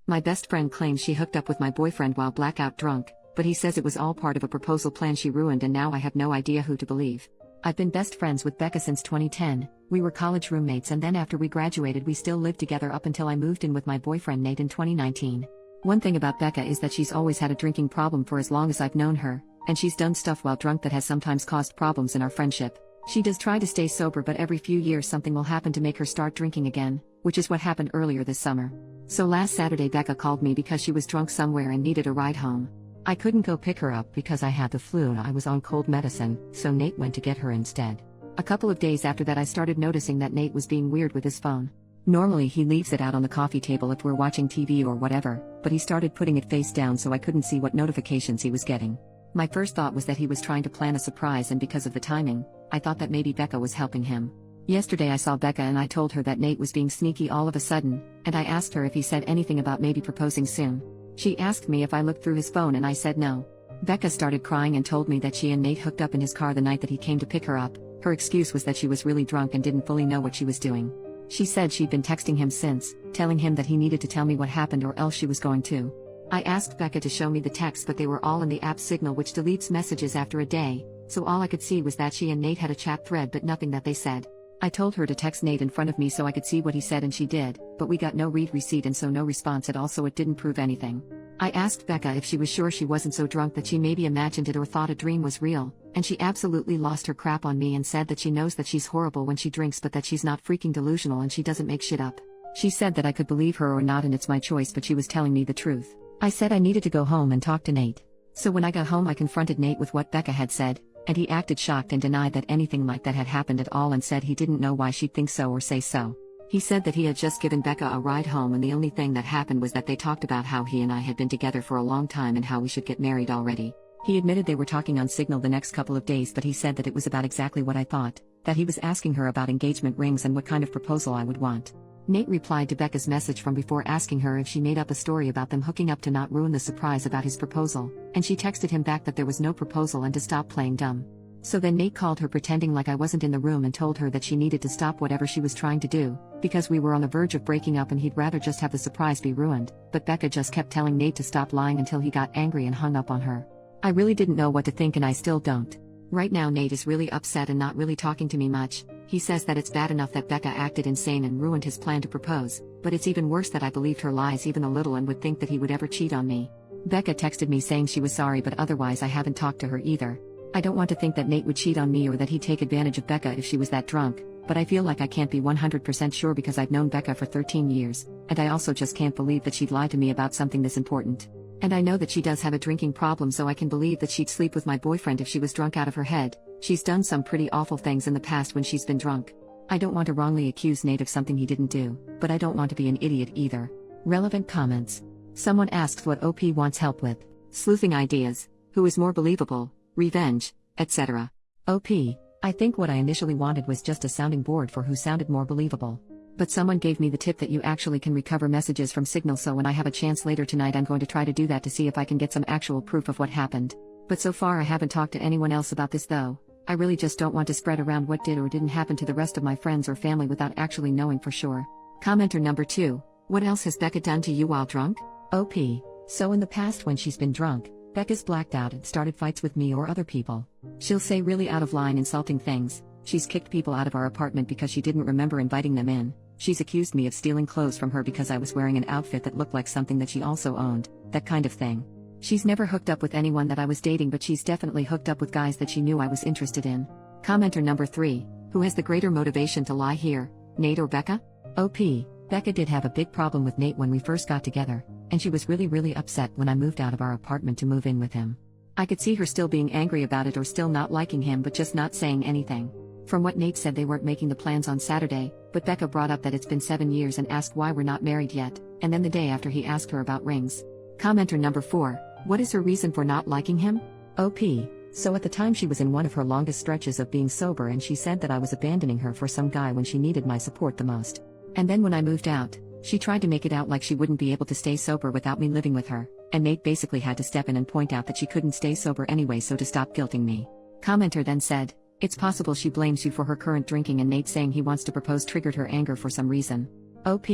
My best friend claims she hooked up with my boyfriend while blackout drunk, but he says it was all part of a proposal plan she ruined, and now I have no idea who to believe. I've been best friends with Becca since 2010, we were college roommates, and then after we graduated we still lived together up until I moved in with my boyfriend Nate in 2019. One thing about Becca is that she's always had a drinking problem for as long as I've known her, and she's done stuff while drunk that has sometimes caused problems in our friendship. She does try to stay sober, but every few years something will happen to make her start drinking again, which is what happened earlier this summer. So last Saturday Becca called me because she was drunk somewhere and needed a ride home. I couldn't go pick her up because I had the flu and I was on cold medicine, so Nate went to get her instead. A couple of days after that I started noticing that Nate was being weird with his phone. Normally he leaves it out on the coffee table if we're watching TV or whatever, but he started putting it face down so I couldn't see what notifications he was getting. My first thought was that he was trying to plan a surprise, and because of the timing, I thought that maybe Becca was helping him. Yesterday I saw Becca and I told her that Nate was being sneaky all of a sudden, and I asked her if he said anything about maybe proposing soon. She asked me if I looked through his phone and I said no. Becca started crying and told me that she and Nate hooked up in his car the night that he came to pick her up. Her excuse was that she was really drunk and didn't fully know what she was doing. She said she'd been texting him since, telling him that he needed to tell me what happened or else she was going to. I asked Becca to show me the texts, but they were all in the app Signal, which deletes messages after a day, so all I could see was that she and Nate had a chat thread but nothing that they said. I told her to text Nate in front of me so I could see what he said and she did, but we got no read receipt and so no response at all, so it didn't prove anything. I asked Becca if she was sure she wasn't so drunk that she maybe imagined it or thought a dream was real, and she absolutely lost her crap on me and said that she knows that she's horrible when she drinks but that she's not freaking delusional and she doesn't make shit up. She said that I could believe her or not and it's my choice, but she was telling me the truth. I said I needed to go home and talk to Nate. So when I got home I confronted Nate with what Becca had said, and he acted shocked and denied that anything like that had happened at all and said he didn't know why she'd think so or say so. He said that he had just given Becca a ride home and the only thing that happened was that they talked about how he and I had been together for a long time and how we should get married already. He admitted they were talking on Signal the next couple of days, but he said that it was about exactly what I thought, that he was asking her about engagement rings and what kind of proposal I would want. Nate replied to Becca's message from before asking her if she made up a story about them hooking up to not ruin the surprise about his proposal, and she texted him back that there was no proposal and to stop playing dumb. So then Nate called her pretending like I wasn't in the room and told her that she needed to stop whatever she was trying to do, because we were on the verge of breaking up and he'd rather just have the surprise be ruined, but Becca just kept telling Nate to stop lying until he got angry and hung up on her. I really didn't know what to think and I still don't. Right now Nate is really upset and not really talking to me much. He says that it's bad enough that Becca acted insane and ruined his plan to propose, but it's even worse that I believed her lies even a little and would think that he would ever cheat on me. Becca texted me saying she was sorry, but otherwise I haven't talked to her either. I don't want to think that Nate would cheat on me or that he'd take advantage of Becca if she was that drunk, but I feel like I can't be 100% sure because I've known Becca for 13 years, and I also just can't believe that she'd lie to me about something this important. And I know that she does have a drinking problem, so I can believe that she'd sleep with my boyfriend if she was drunk out of her head. She's done some pretty awful things in the past when she's been drunk. I don't want to wrongly accuse Nate of something he didn't do, but I don't want to be an idiot either. Relevant comments. Someone asks what OP wants help with. Sleuthing ideas. Who is more believable? Revenge, etc. OP. I think what I initially wanted was just a sounding board for who sounded more believable. But someone gave me the tip that you actually can recover messages from Signal, so when I have a chance later tonight I'm going to try to do that to see if I can get some actual proof of what happened. But so far I haven't talked to anyone else about this though. I really just don't want to spread around what did or didn't happen to the rest of my friends or family without actually knowing for sure. Commenter number 2. What else has Becca done to you while drunk? OP. So in the past when she's been drunk, Becca's blacked out and started fights with me or other people. She'll say really out of line insulting things. She's kicked people out of our apartment because she didn't remember inviting them in. She's accused me of stealing clothes from her because I was wearing an outfit that looked like something that she also owned, that kind of thing. She's never hooked up with anyone that I was dating, but she's definitely hooked up with guys that she knew I was interested in. Commenter number 3. Who has the greater motivation to lie here, Nate or Becca? OP. Becca did have a big problem with Nate when we first got together, and she was really upset when I moved out of our apartment to move in with him. I could see her still being angry about it or still not liking him but just not saying anything. From what Nate said, they weren't making the plans on Saturday, but Becca brought up that it's been 7 years and asked why we're not married yet, and then the day after he asked her about rings. Commenter number 4. What is her reason for not liking him? OP. So at the time she was in one of her longest stretches of being sober and she said that I was abandoning her for some guy when she needed my support the most. And then when I moved out, she tried to make it out like she wouldn't be able to stay sober without me living with her, and Nate basically had to step in and point out that she couldn't stay sober anyway, so to stop guilting me. Commenter then said, it's possible she blames you for her current drinking, and Nate saying he wants to propose triggered her anger for some reason. OP.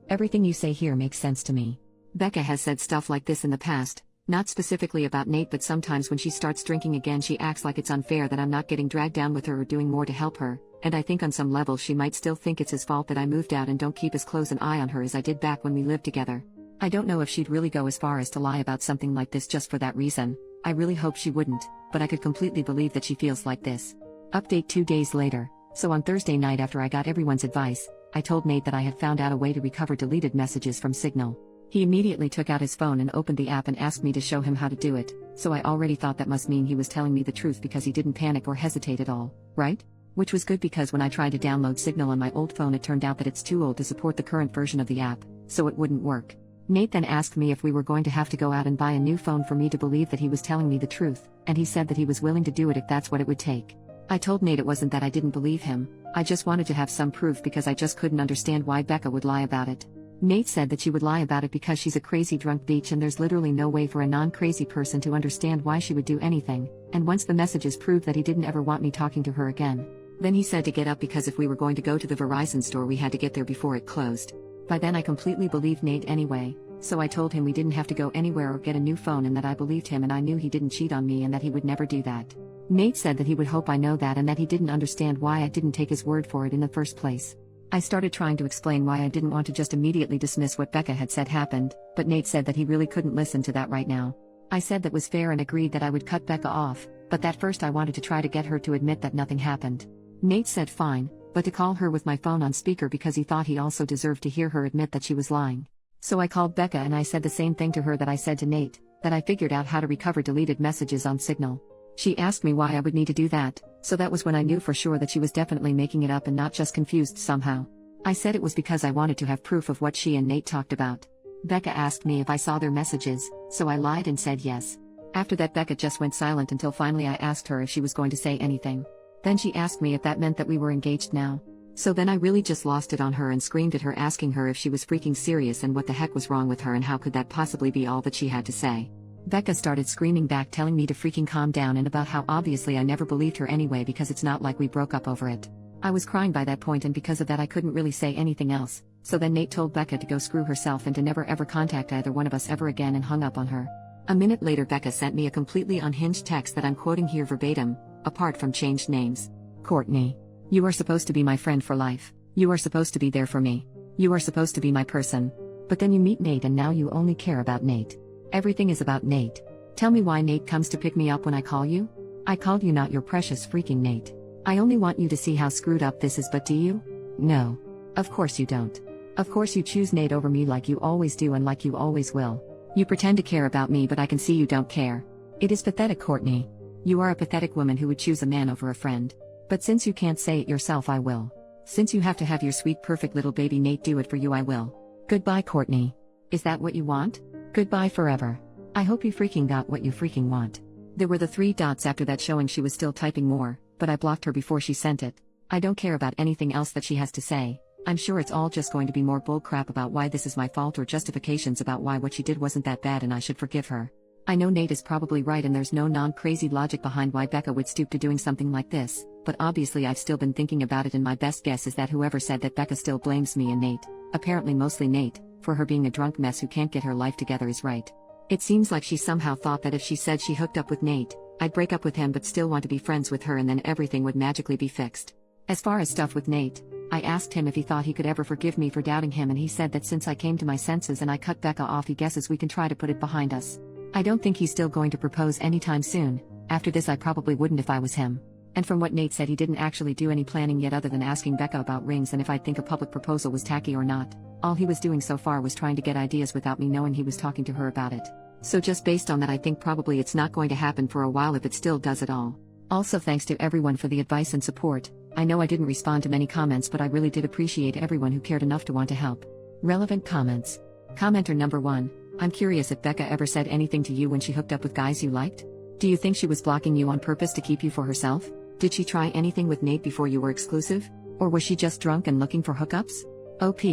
Everything you say here makes sense to me. Becca has said stuff like this in the past, not specifically about Nate, but sometimes when she starts drinking again she acts like it's unfair that I'm not getting dragged down with her or doing more to help her, and I think on some level she might still think it's his fault that I moved out and don't keep as close an eye on her as I did back when we lived together. I don't know if she'd really go as far as to lie about something like this just for that reason. I really hope she wouldn't, but I could completely believe that she feels like this. Update 2 days later. So on Thursday night, after I got everyone's advice, I told Nate that I had found out a way to recover deleted messages from Signal. He immediately took out his phone and opened the app and asked me to show him how to do it, so I already thought that must mean he was telling me the truth because he didn't panic or hesitate at all, right? Which was good because when I tried to download Signal on my old phone it turned out that it's too old to support the current version of the app, so it wouldn't work. Nate then asked me if we were going to have to go out and buy a new phone for me to believe that he was telling me the truth, and he said that he was willing to do it if that's what it would take. I told Nate it wasn't that I didn't believe him, I just wanted to have some proof because I just couldn't understand why Becca would lie about it. Nate said that she would lie about it because she's a crazy drunk bitch and there's literally no way for a non-crazy person to understand why she would do anything, and once the messages proved that he didn't ever want me talking to her again. Then he said to get up because if we were going to go to the Verizon store we had to get there before it closed. By then I completely believed Nate anyway, so I told him we didn't have to go anywhere or get a new phone and that I believed him and I knew he didn't cheat on me and that he would never do that. Nate said that he would hope I know that and that he didn't understand why I didn't take his word for it in the first place. I started trying to explain why I didn't want to just immediately dismiss what Becca had said happened, but Nate said that he really couldn't listen to that right now. I said that was fair and agreed that I would cut Becca off, but that first I wanted to try to get her to admit that nothing happened. Nate said fine, but to call her with my phone on speaker because he thought he also deserved to hear her admit that she was lying. So I called Becca and I said the same thing to her that I said to Nate, that I figured out how to recover deleted messages on Signal. She asked me why I would need to do that, so that was when I knew for sure that she was definitely making it up and not just confused somehow. I said it was because I wanted to have proof of what she and Nate talked about. Becca asked me if I saw their messages, so I lied and said yes. After that Becca just went silent until finally I asked her if she was going to say anything. Then she asked me if that meant that we were engaged now. So then I really just lost it on her and screamed at her asking her if she was freaking serious and what the heck was wrong with her and how could that possibly be all that she had to say. Becca started screaming back telling me to freaking calm down and about how obviously I never believed her anyway because it's not like we broke up over it. I was crying by that point and because of that I couldn't really say anything else, so then Nate told Becca to go screw herself and to never ever contact either one of us ever again and hung up on her. A minute later Becca sent me a completely unhinged text that I'm quoting here verbatim, apart from changed names. Courtney. You are supposed to be my friend for life. You are supposed to be there for me. You are supposed to be my person. But then you meet Nate and now you only care about Nate. Everything is about Nate. Tell me why Nate comes to pick me up when I call you? I called you not your precious freaking Nate. I only want you to see how screwed up this is, but do you? No. Of course you don't. Of course you choose Nate over me like you always do and like you always will. You pretend to care about me but I can see you don't care. It is pathetic, Courtney. You are a pathetic woman who would choose a man over a friend. But since you can't say it yourself I will. Since you have to have your sweet perfect little baby Nate do it for you I will. Goodbye, Courtney. Is that what you want? Goodbye forever. I hope you freaking got what you freaking want. There were the 3 dots after that showing she was still typing more, but I blocked her before she sent it. I don't care about anything else that she has to say. I'm sure it's all just going to be more bullcrap about why this is my fault or justifications about why what she did wasn't that bad and I should forgive her. I know Nate is probably right and there's no non-crazy logic behind why Becca would stoop to doing something like this, but obviously I've still been thinking about it and my best guess is that whoever said that Becca still blames me and Nate, apparently mostly Nate, for her being a drunk mess who can't get her life together is right. It seems like she somehow thought that if she said she hooked up with Nate, I'd break up with him but still want to be friends with her and then everything would magically be fixed. As far as stuff with Nate, I asked him if he thought he could ever forgive me for doubting him and he said that since I came to my senses and I cut Becca off he guesses we can try to put it behind us. I don't think he's still going to propose anytime soon. After this I probably wouldn't if I was him. And from what Nate said he didn't actually do any planning yet other than asking Becca about rings and if I'd think a public proposal was tacky or not. All he was doing so far was trying to get ideas without me knowing he was talking to her about it. So just based on that I think probably it's not going to happen for a while if it still does at all. Also thanks to everyone for the advice and support. I know I didn't respond to many comments but I really did appreciate everyone who cared enough to want to help. Relevant comments. Commenter number 1. I'm curious if Becca ever said anything to you when she hooked up with guys you liked? Do you think she was blocking you on purpose to keep you for herself? Did she try anything with Nate before you were exclusive? Or was she just drunk and looking for hookups? OP.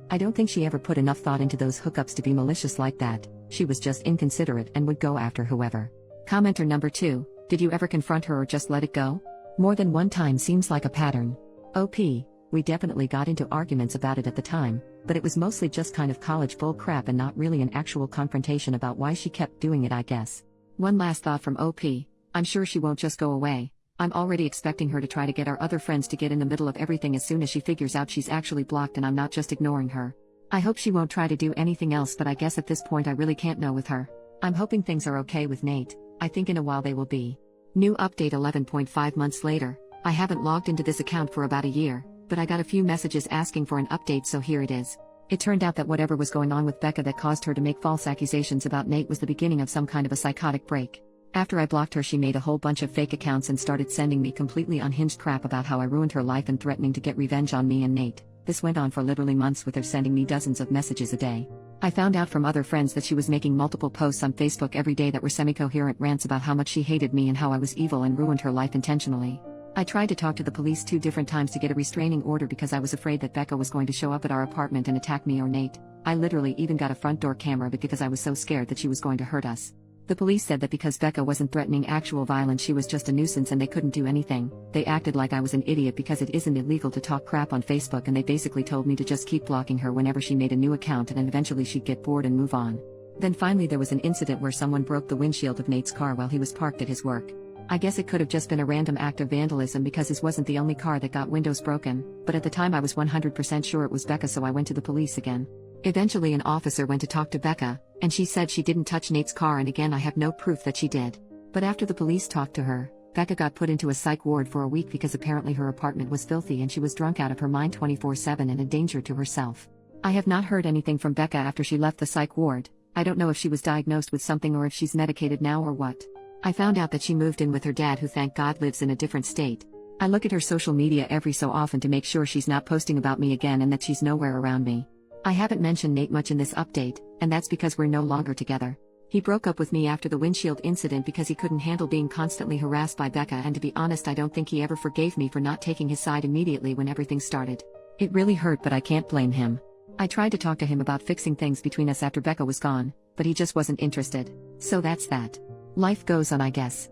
I don't think she ever put enough thought into those hookups to be malicious like that. She was just inconsiderate and would go after whoever. Commenter number 2. Did you ever confront her or just let it go? More than one time seems like a pattern. OP. We definitely got into arguments about it at the time, but it was mostly just kind of college bull crap and not really an actual confrontation about why she kept doing it, I guess. One last thought from OP. I'm sure she won't just go away. I'm already expecting her to try to get our other friends to get in the middle of everything as soon as she figures out she's actually blocked and I'm not just ignoring her. I hope she won't try to do anything else, but I guess at this point I really can't know with her. I'm hoping things are okay with Nate. I think in a while they will be. New update 11.5 months later. I haven't logged into this account for about a year, but I got a few messages asking for an update, so here it is. It turned out that whatever was going on with Becca that caused her to make false accusations about Nate was the beginning of some kind of a psychotic break. After I blocked her, she made a whole bunch of fake accounts and started sending me completely unhinged crap about how I ruined her life and threatening to get revenge on me and Nate. This went on for literally months, with her sending me dozens of messages a day. I found out from other friends that she was making multiple posts on Facebook every day that were semi-coherent rants about how much she hated me and how I was evil and ruined her life intentionally. I tried to talk to the police 2 different times to get a restraining order because I was afraid that Becca was going to show up at our apartment and attack me or Nate. I literally even got a front door camera because I was so scared that she was going to hurt us. The police said that because Becca wasn't threatening actual violence, she was just a nuisance and they couldn't do anything. They acted like I was an idiot because it isn't illegal to talk crap on Facebook, and they basically told me to just keep blocking her whenever she made a new account and eventually she'd get bored and move on. Then finally there was an incident where someone broke the windshield of Nate's car while he was parked at his work. I guess it could have just been a random act of vandalism because his wasn't the only car that got windows broken, but at the time I was 100% sure it was Becca, so I went to the police again. Eventually an officer went to talk to Becca, and she said she didn't touch Nate's car, and again I have no proof that she did. But after the police talked to her, Becca got put into a psych ward for a week because apparently her apartment was filthy and she was drunk out of her mind 24/7 and a danger to herself. I have not heard anything from Becca after she left the psych ward. I don't know if she was diagnosed with something or if she's medicated now or what. I found out that she moved in with her dad, who thank God lives in a different state. I look at her social media every so often to make sure she's not posting about me again and that she's nowhere around me. I haven't mentioned Nate much in this update, and that's because we're no longer together. He broke up with me after the windshield incident because he couldn't handle being constantly harassed by Becca, and to be honest I don't think he ever forgave me for not taking his side immediately when everything started. It really hurt, but I can't blame him. I tried to talk to him about fixing things between us after Becca was gone, but he just wasn't interested. So that's that. Life goes on, I guess.